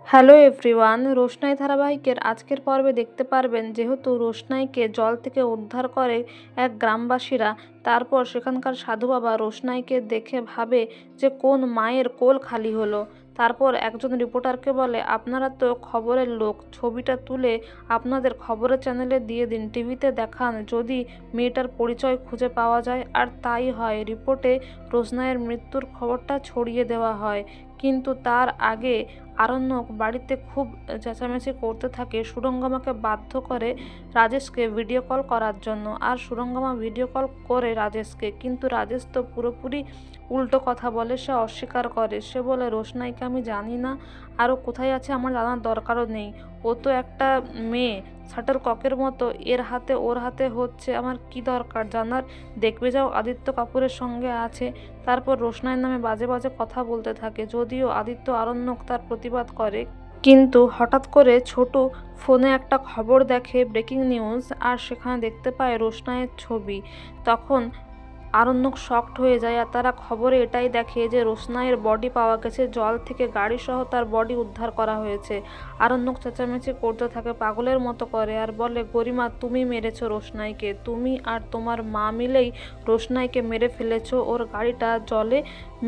Hello everyone, রোশনাই ধারাবাহিকের আজকের পর্বে দেখতে পারবেন যেহেতু রোশনাইকে জল থেকে উদ্ধার করে এক গ্রামবাসীরা, তারপর সেখানকার সাধু বাবা রোশনাইকে দেখে ভাবে যে কোন মায়ের কোল খালি হলো। তারপর একজন রিপোর্টারকে বলে, আপনারা তো খবরের লোক, ছবিটা তুলে আপনাদের খবরের চ্যানেলে দিয়ে দিন, টিভিতে দেখান, যদি মেয়েটার পরিচয় খুঁজে পাওয়া যায়। আর তাই হয়, রিপোর্টে রোশনাইয়ের মৃত্যুর খবরটা ছড়িয়ে দেওয়া হয়। কিন্তু তার আগে আরণ্যক বাড়িতে খুব চেঁচামেচি করতে থাকে। সুরঙ্গমাকে বাধ্য করে রাজেশকে ভিডিও কল করার জন্য, আর সুরঙ্গমা ভিডিও কল করে রাজেশকে, কিন্তু রাজেশ তো পুরোপুরি উল্টো কথা বলে, সে অস্বীকার করে। সে বলে, রোশনাইকে আমি জানি না, আরও কোথায় আছে আমার জানার দরকারও নেই, ও তো একটা মেয়ে, শাটল ককের মতো, এর হাতে ওর হাতে হচ্ছে, আমার কি দরকার জানার, দেখবে যাও আদিত্য কাপুরের সঙ্গে আছে। তারপর রোশনাইয়ের নামে বাজে বাজে কথা বলতে থাকে, যদিও আদিত্য আরণ্যক তার প্রতিবাদ করে। কিন্তু হঠাৎ করে ছোটু ফোনে একটা খবর দেখে, ব্রেকিং নিউজ, আর সেখানে দেখতে পায় রোশনাইয়ের ছবি। তখন আরণ্যক শকড হয়ে যায়, আর তারা খবরে এটাই দেখে যে রোশনাইয়ের বডি পাওয়া গেছে, জল থেকে গাড়িসহ তার বডি উদ্ধার করা হয়েছে। আরণ্যক চেঁচামেচি করতে থাকে, পাগলের মতো করে, আর বলে, গরিমা তুমি মেরেছো রোশনাইকে, তুমি আর তোমার মা মিলেই রোশনাইকে মেরে ফেলেছো, ওর গাড়িটা জলে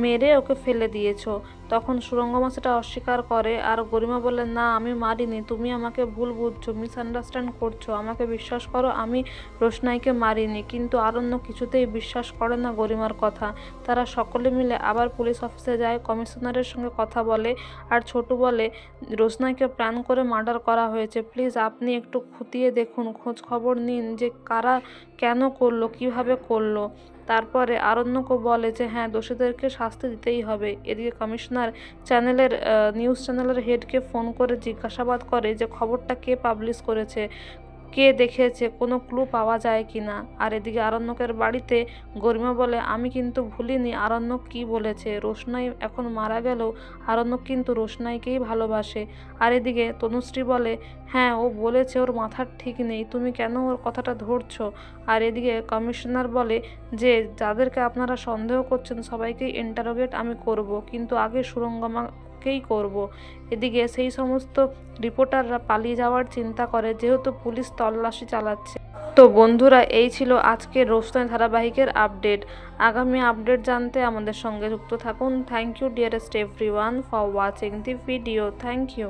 মেরে ওকে ফেলে দিয়েছো। তখন সুরঙ্গমা সেটা অস্বীকার করে, আর গরিমা বলে, না আমি মারিনি, তুমি আমাকে ভুল বুঝছো, মিসআন্ডারস্ট্যান্ড করছো, আমাকে বিশ্বাস করো, আমি রোশনাইকে মারিনি। কিন্তু আরণ্যক কিছুতেই বিশ্বাস করে না গরিমার কথা। তারা সকলে মিলে আবার পুলিশ অফিসে যায়, কমিশনারের সঙ্গে কথা বলে, আর ছোটু বলে, রোশনাইকে প্ল্যান করে মার্ডার করা হয়েছে, প্লিজ আপনি একটু খতিয়ে দেখুন, খোঁজ খবর নিন যে কারা কেন করলো, কিভাবে করলো। তারপরে আরণ্যকও বলে যে হ্যাঁ, দোষীদেরকে শাস্তি দিতেই হবে। এদিকে কমিশনার নিউজ চ্যানেলের হেডকে ফোন করে জিজ্ঞাসাবাদ করে যে খবরটা কে পাবলিশ করেছে, কে দেখেছে, কোনো ক্লু পাওয়া যায় কি না। আর এদিকে আরণ্যকের বাড়িতে গরিমা বলে, আমি কিন্তু ভুলিনি আরণ্যক কি বলেছে, রোশনাই এখন মারা গেলেও আরণ্যক কিন্তু রোশনাইকেই ভালোবাসে। আর এদিকে তনুশ্রী বলে, হ্যাঁ ও বলেছে ওর মাথার ঠিক নেই, তুমি কেন ওর কথাটা ধরছো। আর এদিকে কমিশনার বলে যে যাদেরকে আপনারা সন্দেহ করছেন সবাইকেই ইন্টারোগেট আমি করব, কিন্তু আগে সুরঙ্গমাকেই করব। এদিকে সেই সমস্ত রিপোর্টাররা পালিয়ে যাওয়ার চিন্তা করে, যেহেতু পুলিশ তল্লাশি চালাচ্ছে। তো বন্ধুরা, এই ছিল আজকের রোশনাই ধারাবাহিকের আপডেট। আগামী আপডেট জানতে আমাদের সঙ্গে যুক্ত থাকুন। Thank you dearest everyone for watching the video. Thank you.